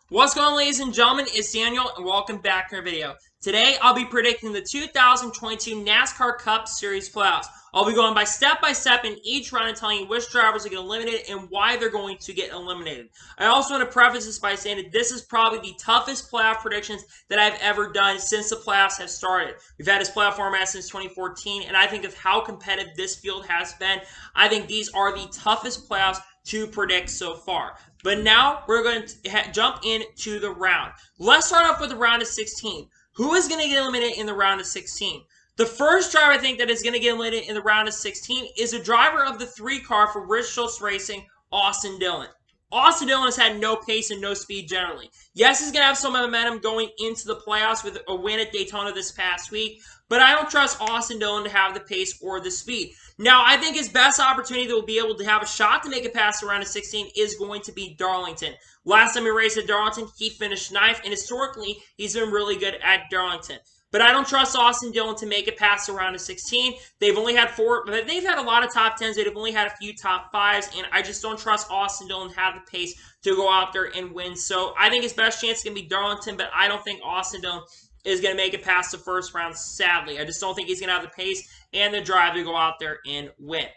What's going on, ladies and gentlemen? It's Daniel, and welcome back to our video. Today, I'll be predicting the 2022 NASCAR Cup Series playoffs. I'll be going by step in each round and telling you which drivers are going to get eliminated and why they're going to get eliminated. I also want to preface this by saying that this is probably the toughest playoff predictions that I've ever done since the playoffs have started. We've had this playoff format since 2014, and I think of how competitive this field has been. I think these are the toughest playoffs to predict so far. But now we're going to jump into the round. Let's start off with the round of 16. Who is going to get eliminated in the round of 16? The first driver I think that is going to get eliminated in the round of 16 is a driver of the 3-car for Briscoe Racing, Austin Dillon. Austin Dillon has had no pace and no speed generally. Yes, he's going to have some momentum going into the playoffs with a win at Daytona this past week, but I don't trust Austin Dillon to have the pace or the speed. Now, I think his best opportunity that will be able to have a shot to make it past the round of 16 is going to be Darlington. Last time he raced at Darlington, he finished 9th, and historically, he's been really good at Darlington. But I don't trust Austin Dillon to make it past the round of 16. They've only had 4, but they've had a lot of top 10s. They've only had a few top 5s, and I just don't trust Austin Dillon to have the pace to go out there and win. So I think his best chance is going to be Darlington, but I don't think Austin Dillon is going to make it past the first round, sadly. I just don't think he's going to have the pace and the drive to go out there and win.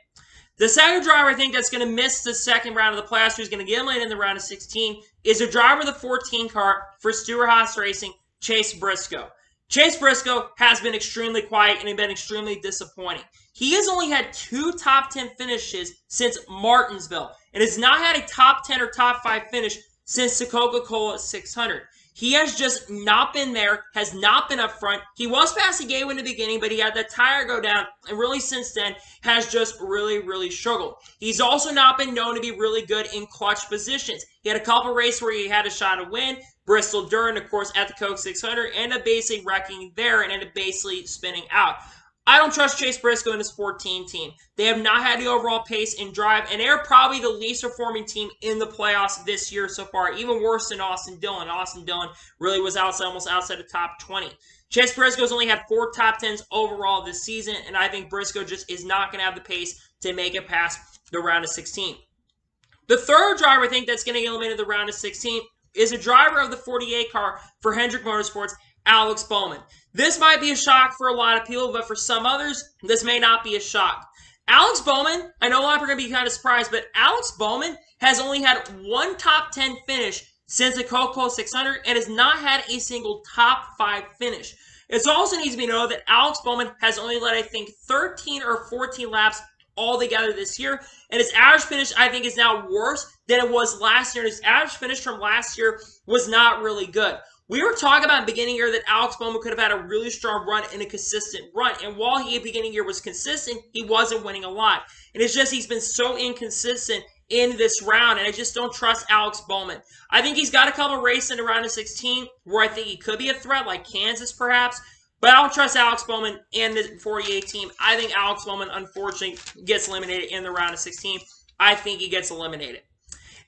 The second driver I think that's going to miss the second round of the playoffs, who's going to get eliminated in the round of 16, is a driver of the 14 car for Suarez Racing, Chase Briscoe. Chase Briscoe has been extremely quiet and been extremely disappointing. He has only had 2 top 10 finishes since Martinsville and has not had a top 10 or top 5 finish since the Coca-Cola 600. He has just not been there, has not been up front. He was passing Gay in the beginning, but he had that tire go down, and really since then has just really struggled. He's also not been known to be really good in clutch positions. He had a couple races where he had a shot to win. Bristol Durham, of course, at the Coke 600, ended up basically wrecking there and ended up basically spinning out. I don't trust Chase Briscoe and his 14 team. They have not had the overall pace and drive, and they're probably the least performing team in the playoffs this year so far, even worse than Austin Dillon. Austin Dillon really was almost outside the top 20. Chase Briscoe's only had 4 top 10s overall this season, and I think Briscoe just is not going to have the pace to make it past the round of 16. The third driver I think that's going to get eliminated in the round of 16 is a driver of the 48 car for Hendrick Motorsports, Alex Bowman. This might be a shock for a lot of people, but for some others, this may not be a shock. Alex Bowman, I know a lot of people are going to be kind of surprised, but Alex Bowman has only had 1 top 10 finish since the Coca-Cola 600 and has not had a single top 5 finish. It also needs to be noted that Alex Bowman has only led, I think, 13 or 14 laps altogether this year, and his average finish, I think, is now worse than it was last year, and his average finish from last year was not really good. We were talking about in the beginning year that Alex Bowman could have had a really strong run and a consistent run, and while he at the beginning year was consistent, he wasn't winning a lot. And it's just he's been so inconsistent in this round, and I just don't trust Alex Bowman. I think he's got a couple races in the round of 16 where I think he could be a threat, like Kansas perhaps, but I don't trust Alex Bowman and the 48 team. I think Alex Bowman, unfortunately, gets eliminated in the round of 16. I think he gets eliminated.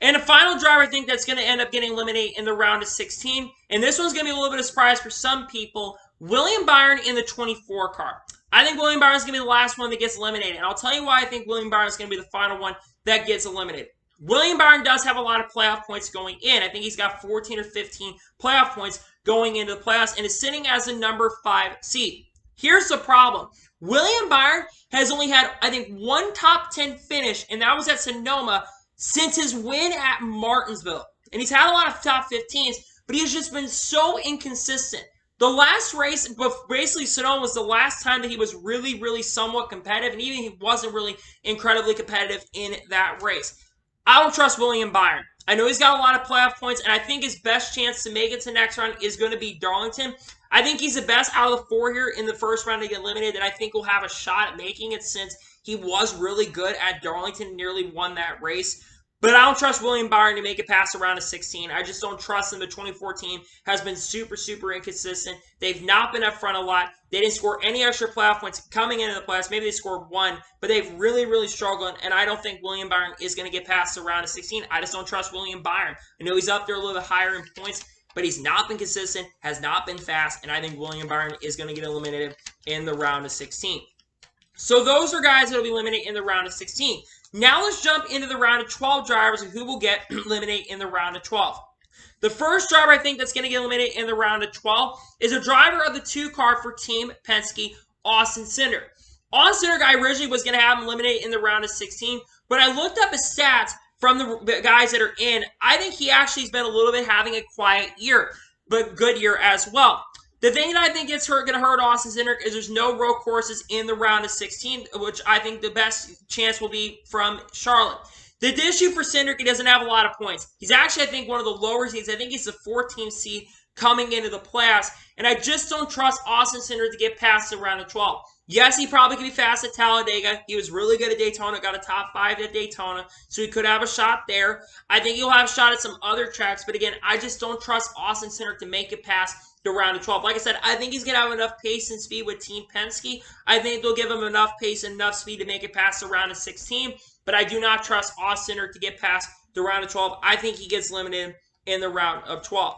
And the final driver I think that's going to end up getting eliminated in the round of 16, and this one's going to be a little bit of a surprise for some people, William Byron in the 24 car. I think William Byron's going to be the last one that gets eliminated, and I'll tell you why I think William Byron's going to be the final one that gets eliminated. William Byron does have a lot of playoff points going in. I think he's got 14 or 15 playoff points going into the playoffs and is sitting as the number 5 seed. Here's the problem. William Byron has only had, I think, 1 top 10 finish, and that was at Sonoma, since his win at Martinsville. And he's had a lot of top 15s, but he has just been so inconsistent. The last race, basically Sonoma, was the last time that he was really somewhat competitive, and even he wasn't really incredibly competitive in that race. I don't trust William Byron. I know he's got a lot of playoff points, and I think his best chance to make it to the next round is going to be Darlington. I think he's the best out of the 4 here in the first round to get eliminated that I think will have a shot at making it, since he was really good at Darlington and nearly won that race. But I don't trust William Byron to make it past the round of 16. I just don't trust him. The 2014 has been super inconsistent. They've not been up front a lot. They didn't score any extra playoff points coming into the playoffs. Maybe they scored 1, but they've really struggled, and I don't think William Byron is going to get past the round of 16. I just don't trust William Byron. I know he's up there a little bit higher in points, but he's not been consistent, has not been fast, and I think William Byron is going to get eliminated in the round of 16. So those are guys that will be eliminated in the round of 16. Now let's jump into the round of 12 drivers and who will get eliminated in the round of 12. The first driver I think that's going to get eliminated in the round of 12 is a driver of the 2 car for Team Penske, Austin Cindric. Austin Cindric, I originally was going to have him eliminated in the round of 16, but I looked up his stats from the guys that are in. I think he actually has been a little bit having a quiet year, but good year as well. The thing that I think is going to hurt Austin Cindric is there's no road courses in the round of 16, which I think the best chance will be from Charlotte. The issue for Cindric, he doesn't have a lot of points. He's actually, I think, one of the lower seeds. I think he's the 14th seed coming into the playoffs, and I just don't trust Austin Cindric to get past the round of 12. Yes, he probably could be fast at Talladega. He was really good at Daytona, got a top 5 at Daytona, so he could have a shot there. I think he'll have a shot at some other tracks, but again, I just don't trust Austin Cindric to make it past the round of 12. Like I said, I think he's going to have enough pace and speed with Team Penske. I think they'll give him enough pace and enough speed to make it past the round of 16, but I do not trust Austin Cindric to get past the round of 12. I think he gets eliminated in the round of 12.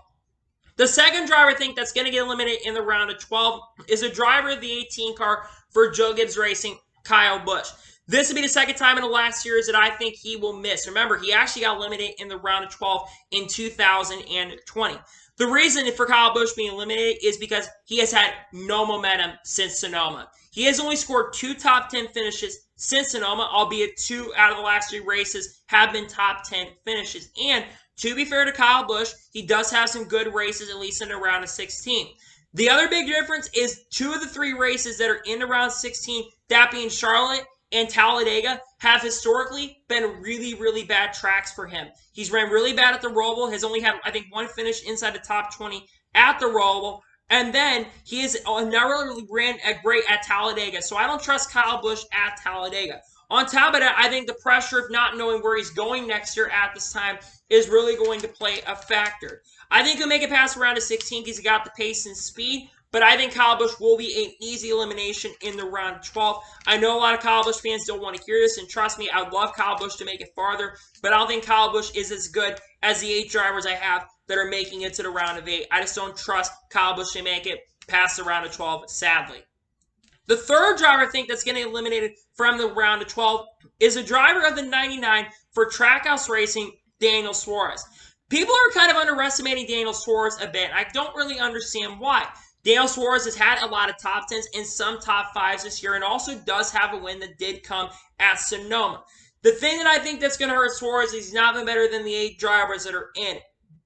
The second driver I think that's going to get eliminated in the round of 12 is a driver of the 18 car for Joe Gibbs Racing, Kyle Busch. This will be the second time in the last series that I think he will miss. Remember, he actually got eliminated in the round of 12 in 2020. The reason for Kyle Busch being eliminated is because he has had no momentum since Sonoma. He has only scored 2 top 10 finishes since Sonoma, albeit 2 out of the last 3 races have been top 10 finishes. And to be fair to Kyle Busch, he does have some good races, at least in the round of 16. The other big difference is 2 of the 3 races that are in the round 16, that being Charlotte and Talladega, have historically been really, really bad tracks for him. He's ran really bad at the Roval, has only had, I think, 1 finish inside the top 20 at the Roval, and then he has never really ran great at Talladega, so I don't trust Kyle Busch at Talladega. On top of that, I think the pressure of not knowing where he's going next year at this time is really going to play a factor. I think he'll make it past the round of 16 because he got the pace and speed, but I think Kyle Busch will be an easy elimination in the round of 12. I know a lot of Kyle Busch fans don't want to hear this, and trust me, I would love Kyle Busch to make it farther, but I don't think Kyle Busch is as good as the 8 drivers I have that are making it to the round of 8. I just don't trust Kyle Busch to make it past the round of 12, sadly. The third driver I think that's getting eliminated from the round of 12 is a driver of the 99 for Trackhouse Racing, Daniel Suarez. People are kind of underestimating Daniel Suarez a bit. I don't really understand why. Daniel Suarez has had a lot of top 10s and some top 5s this year, and also does have a win that did come at Sonoma. The thing that I think that's going to hurt Suarez is he's not been better than the 8 drivers that are in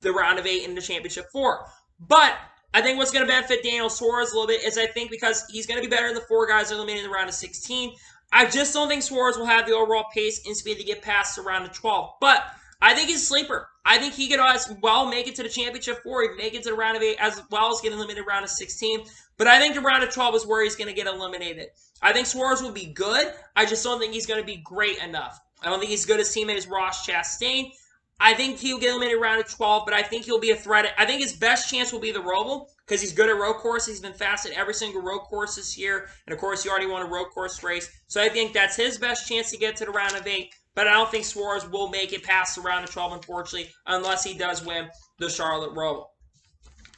the round of 8 in the championship 4. But I think what's going to benefit Daniel Suarez a little bit is I think because he's going to be better than the 4 guys that are eliminated in the round of 16, I just don't think Suarez will have the overall pace and speed to get past the round of 12. But I think he's a sleeper. I think he could as well make it to the championship 4, he make it to the round of 8, as well as get eliminated in the round of 16. But I think the round of 12 is where he's going to get eliminated. I think Suarez will be good. I just don't think he's going to be great enough. I don't think he's as good as teammate as Ross Chastain. I think he'll get eliminated round of 12, but I think he'll be a threat. I think his best chance will be the Roval, because he's good at road courses. He's been fast at every single road course this year. And, of course, he already won a road course race. So I think that's his best chance to get to the round of 8. But I don't think Suarez will make it past the round of 12, unfortunately, unless he does win the Charlotte Roval.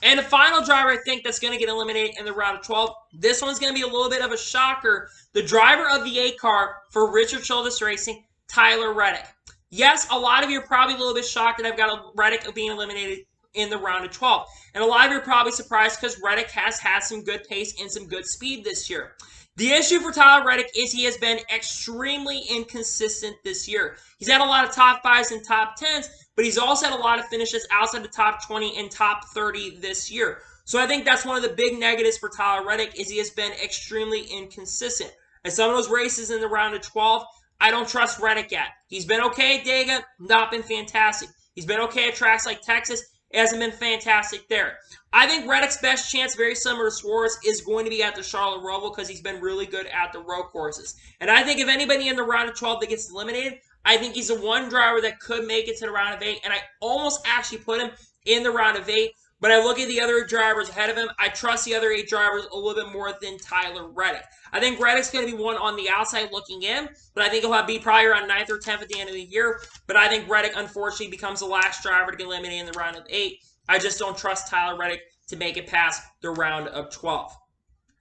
And the final driver I think that's going to get eliminated in the round of 12, this one's going to be a little bit of a shocker. The driver of the 8 car for Richard Childress Racing, Tyler Reddick. Yes, a lot of you are probably a little bit shocked that I've got Reddick being eliminated in the round of 12. And a lot of you are probably surprised because Reddick has had some good pace and some good speed this year. The issue for Tyler Reddick is he has been extremely inconsistent this year. He's had a lot of top 5s and top 10s, but he's also had a lot of finishes outside the top 20 and top 30 this year. So I think that's one of the big negatives for Tyler Reddick is he has been extremely inconsistent. And some of those races in the round of 12, I don't trust Reddick yet. He's been okay at Dega, not been fantastic. He's been okay at tracks like Texas, it hasn't been fantastic there. I think Reddick's best chance, very similar to Suarez, is going to be at the Charlotte Roval because he's been really good at the road courses. And I think if anybody in the round of 12 that gets eliminated, I think he's the one driver that could make it to the round of 8. And I almost actually put him in the round of 8. But I look at the other drivers ahead of him. I trust the other 8 drivers a little bit more than Tyler Reddick. I think Reddick's going to be one on the outside looking in, but I think he'll be probably around 9th or 10th at the end of the year. But I think Reddick, unfortunately, becomes the last driver to get eliminated in the round of 8. I just don't trust Tyler Reddick to make it past the round of 12.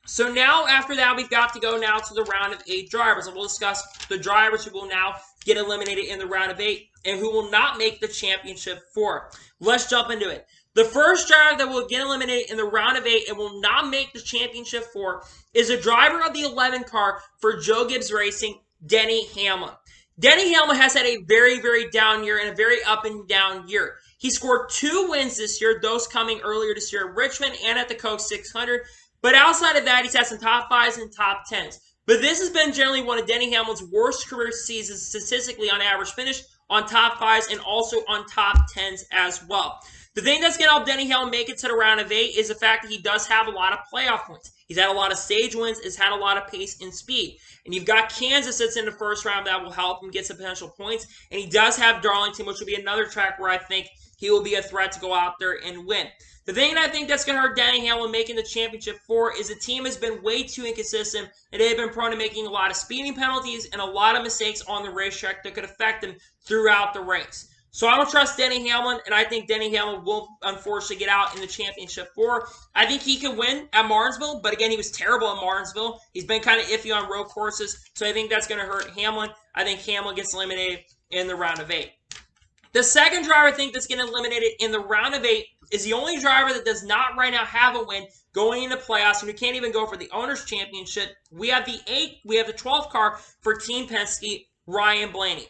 So now, after that, we've got to go now to the round of 8 drivers, and we'll discuss the drivers who will now get eliminated in the round of 8 and who will not make the championship 4. Let's jump into it. The first driver that will get eliminated in the round of 8 and will not make the championship 4 is a driver of the 11 car for Joe Gibbs Racing, Denny Hamlin. Denny Hamlin has had a very, very down year and a very up and down year. He scored 2 wins this year, those coming earlier this year at Richmond and at the Coke 600. But outside of that, he's had some top 5s and top 10s. But this has been generally one of Denny Hamlin's worst career seasons statistically on average finish, on top 5s, and also on top 10s as well. The thing that's going to help Denny Hamlin make it to the round of 8 is the fact that he does have a lot of playoff points. He's had a lot of stage wins, has had a lot of pace and speed. And you've got Kansas that's in the first round that will help him get some potential points. And he does have Darlington, which will be another track where I think he will be a threat to go out there and win. The thing that I think that's going to hurt Denny Hamlin making the championship 4 is the team has been way too inconsistent, and they've been prone to making a lot of speeding penalties and a lot of mistakes on the racetrack that could affect them throughout the race. So I don't trust Denny Hamlin, and I think Denny Hamlin will unfortunately get out in the championship 4. I think he can win at Martinsville, but again, he was terrible at Martinsville. He's been kind of iffy on road courses, so I think that's going to hurt Hamlin. I think Hamlin gets eliminated in the round of 8. The second driver I think that's getting eliminated in the round of 8 is the only driver that does not right now have a win going into playoffs and who can't even go for the Owners' Championship. We have the 12th car for Team Penske, Ryan Blaney.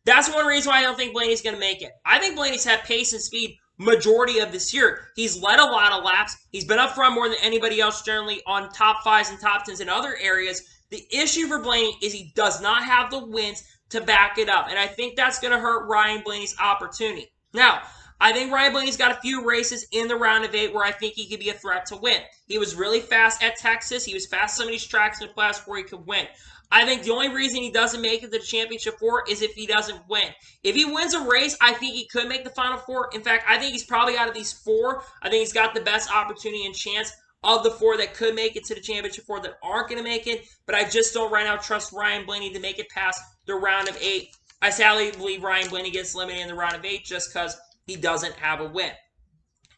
That's one reason why I don't think Blaney's going to make it. I think Blaney's had pace and speed majority of this year. He's led a lot of laps. He's been up front more than anybody else generally on top 5s and top 10s in other areas. The issue for Blaney is he does not have the wins to back it up. And I think that's going to hurt Ryan Blaney's opportunity. Now, I think Ryan Blaney's got a few races in the round of 8 where I think he could be a threat to win. He was really fast at Texas. He was fast at some of these tracks in the playoffs where he could win. I think the only reason he doesn't make it to the championship 4 is if he doesn't win. If he wins a race, I think he could make the final 4. In fact, I think he's probably out of these 4. I think he's got the best opportunity and chance of the 4 that could make it to the championship 4 that aren't going to make it. But I just don't right now trust Ryan Blaney to make it past the round of 8. I sadly believe Ryan Blaney gets eliminated in the round of 8 just because he doesn't have a win.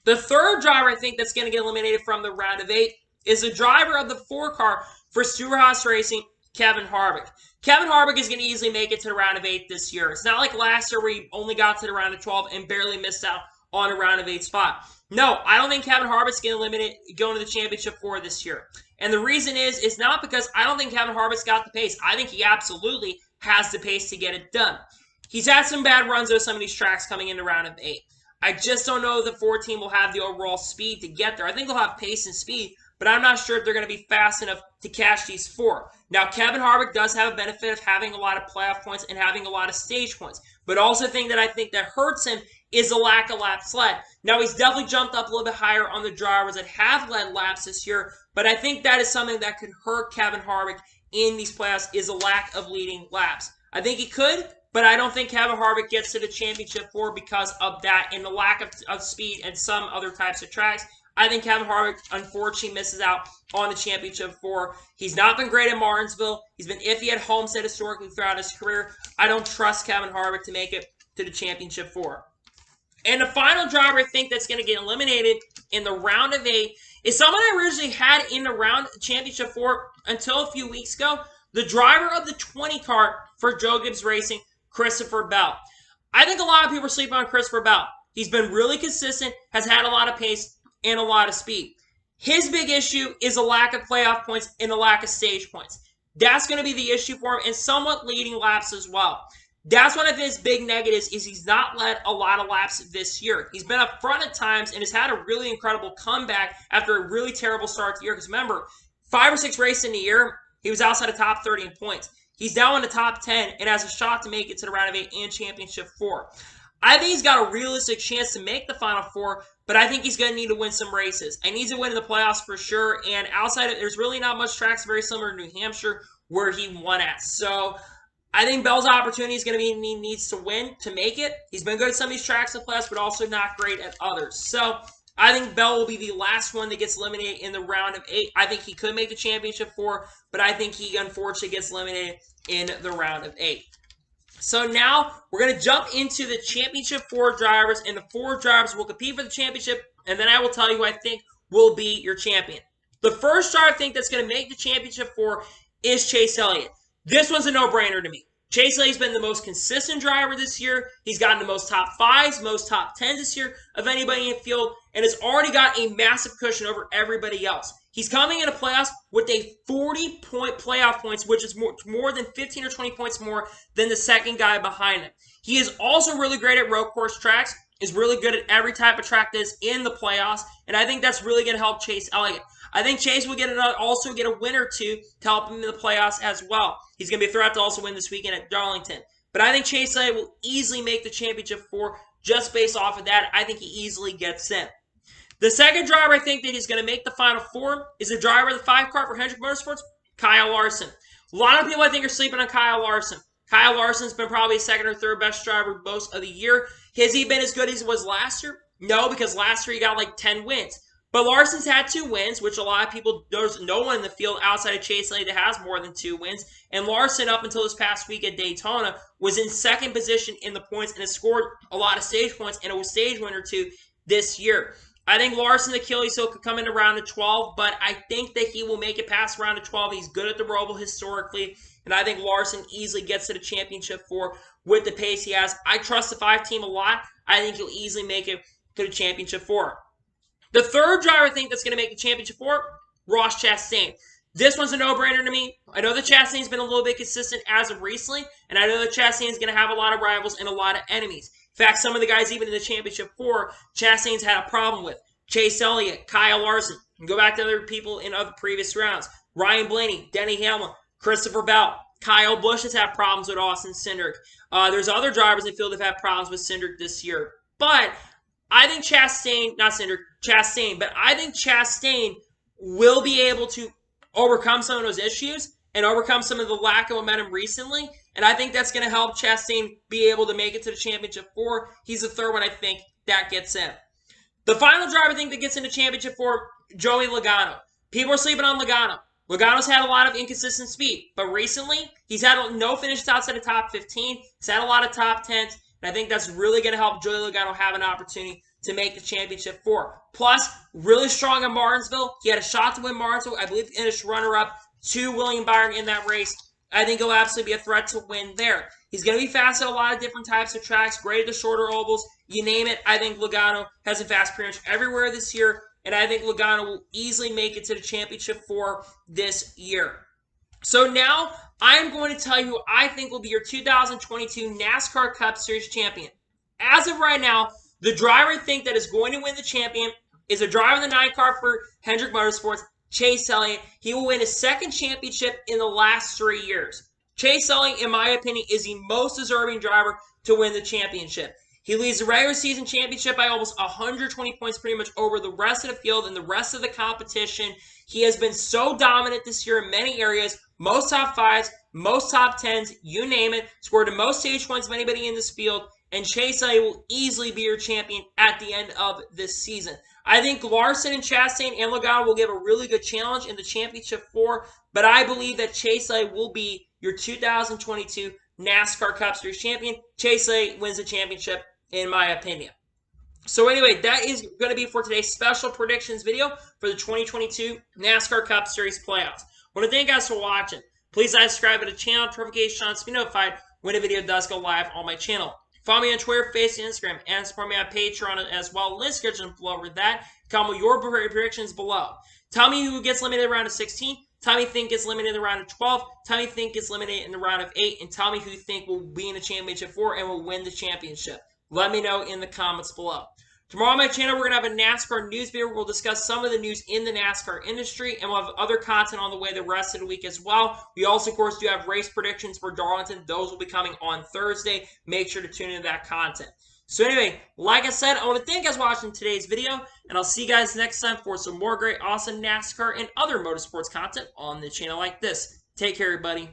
The third driver I think that's going to get eliminated from the round of 8 is the driver of the 4 car for Suarez Racing, Kevin Harvick. Kevin Harvick is going to easily make it to the round of 8 this year. It's not like last year where he only got to the round of 12 and barely missed out on a round of 8 spot. No, I don't think Kevin Harvick's going to eliminate going to the championship 4 this year. And the reason is not because I don't think Kevin Harvick's got the pace. I think he absolutely has the pace to get it done. He's had some bad runs on some of these tracks coming in the round of 8. I just don't know if the 4 team will have the overall speed to get there. I think they'll have pace and speed, but I'm not sure if they're going to be fast enough to catch these 4. Now, Kevin Harvick does have a benefit of having a lot of playoff points and having a lot of stage points, but also the thing that I think that hurts him is the lack of laps led. Now, he's definitely jumped up a little bit higher on the drivers that have led laps this year, but I think that is something that could hurt Kevin Harvick in these playoffs is a lack of leading laps. I think he could, but I don't think Kevin Harvick gets to the championship 4 because of that and the lack of speed and some other types of tracks. I think Kevin Harvick, unfortunately, misses out on the championship 4. He's not been great at Martinsville. He's been iffy at Homestead historically throughout his career. I don't trust Kevin Harvick to make it to the championship 4. And the final driver I think that's going to get eliminated in the round of 8 is someone I originally had in the round championship 4 until a few weeks ago. The driver of the 20 car for Joe Gibbs Racing, Christopher Bell. I think a lot of people are sleeping on Christopher Bell. He's been really consistent, has had a lot of pace, and a lot of speed. His big issue is a lack of playoff points and a lack of stage points. That's going to be the issue for him, and somewhat leading laps as well. That's one of his big negatives is he's not led a lot of laps this year. He's been up front at times and has had a really incredible comeback after a really terrible start to the year. Because remember, 5 or 6 races in the year, he was outside the top 30 in points. He's now in the top 10 and has a shot to make it to the round of 8 and championship 4. I think he's got a realistic chance to make the final 4, but I think he's going to need to win some races. I need to win in the playoffs for sure, and outside of it, there's really not much tracks very similar to New Hampshire where he won at. So I think Bell's opportunity is going to be he needs to win to make it. He's been good at some of these tracks in the playoffs, but also not great at others. So I think Bell will be the last one that gets eliminated in the round of 8. I think he could make the championship 4, but I think he unfortunately gets eliminated in the round of 8. So now we're going to jump into the championship 4 drivers, and the 4 drivers will compete for the championship, and then I will tell you who I think will be your champion. The first driver I think that's going to make the championship 4 is Chase Elliott. This one's a no-brainer to me. Chase Elliott's been the most consistent driver this year. He's gotten the most top 5s, most top 10s this year of anybody in the field, and has already got a massive cushion over everybody else. He's coming into playoffs with a 40-point playoff points, which is more than 15 or 20 points more than the second guy behind him. He is also really great at road course tracks, is really good at every type of track that's in the playoffs, and I think that's really going to help Chase Elliott. I think Chase will also get a win or two to help him in the playoffs as well. He's going to be a threat to also win this weekend at Darlington. But I think Chase Elliott will easily make the championship 4 just based off of that. I think he easily gets in. The second driver I think that he's going to make the Final 4 is the driver of the 5 car for Hendrick Motorsports, Kyle Larson. A lot of people I think are sleeping on Kyle Larson. Kyle Larson's been probably a second or third best driver most of the year. Has he been as good as he was last year? No, because last year he got like 10 wins. But Larson's had 2 wins, which a lot of people, there's no one in the field outside of Chase Elliott that has more than 2 wins. And Larson, up until this past week at Daytona, was in second position in the points and has scored a lot of stage points and a stage win or 2 this year. I think Larson, the Achilles heel, could come into round of 12, but I think that he will make it past round of 12. He's good at the Roval historically, and I think Larson easily gets to the championship 4 with the pace he has. I trust the 5 team a lot. I think he'll easily make it to the championship 4. The third driver I think that's going to make the championship 4, Ross Chastain. This one's a no-brainer to me. I know that Chastain's been a little bit consistent as of recently, and I know that Chastain's going to have a lot of rivals and a lot of enemies. In fact, some of the guys even in the championship 4, Chastain's had a problem with. Chase Elliott, Kyle Larson. You can go back to other people in other previous rounds. Ryan Blaney, Denny Hamlin, Christopher Bell. Kyle Busch has had problems with Austin Cindric. There's other drivers in the field that have had problems with Cindric this year. But I think Chastain, not Cindric, Chastain, but I think Chastain will be able to overcome some of those issues and overcome some of the lack of momentum recently. And I think that's going to help Chastain be able to make it to the championship 4. He's the third one I think that gets in. The final driver I think that gets into championship 4, Joey Logano. People are sleeping on Logano. Logano's had a lot of inconsistent speed, but recently he's had no finishes outside the top 15. He's had a lot of top 10s. And I think that's really going to help Joey Logano have an opportunity to make the championship 4. Plus, really strong in Martinsville. He had a shot to win Martinsville. I believe he finished runner-up to William Byron in that race. I think he'll absolutely be a threat to win there. He's going to be fast at a lot of different types of tracks, great at the shorter ovals. You name it, I think Logano has a fast pretty much everywhere this year. And I think Logano will easily make it to the championship 4 this year. So now, I'm going to tell you who I think will be your 2022 NASCAR Cup Series champion. As of right now, the driver I think that is going to win the champion is a driver in the 9 car for Hendrick Motorsports, Chase Elliott. He will win his second championship in the last 3 years. Chase Elliott, in my opinion, is the most deserving driver to win the championship. He leads the regular season championship by almost 120 points pretty much over the rest of the field and the rest of the competition. He has been so dominant this year in many areas. Most top 5s, most top 10s, you name it. Scored the most stage points of anybody in this field. And Chase Elliott will easily be your champion at the end of this season. I think Larson and Chastain and Logano will give a really good challenge in the championship 4. But I believe that Chase Elliott will be your 2022 NASCAR Cup Series champion. Chase Elliott wins the championship, in my opinion. So anyway, that is going to be for today's special predictions video for the 2022 NASCAR Cup Series playoffs. I want to thank you guys for watching. Please subscribe to the channel, notifications to be notified when a video does go live on my channel. Follow me on Twitter, Facebook, Instagram, and support me on Patreon as well. Link description below over that. Comment your predictions below. Tell me who gets limited in the round of 16. Tell me who you think gets limited in the round of 12. Tell me who you think gets limited in the round of 8. And tell me who you think will be in the championship 4 and will win the championship. Let me know in the comments below. Tomorrow on my channel, we're going to have a NASCAR news video. We'll discuss some of the news in the NASCAR industry, and we'll have other content on the way the rest of the week as well. We also, of course, do have race predictions for Darlington. Those will be coming on Thursday. Make sure to tune into that content. So anyway, like I said, I want to thank you guys for watching today's video, and I'll see you guys next time for some more great, awesome NASCAR and other motorsports content on the channel like this. Take care, everybody.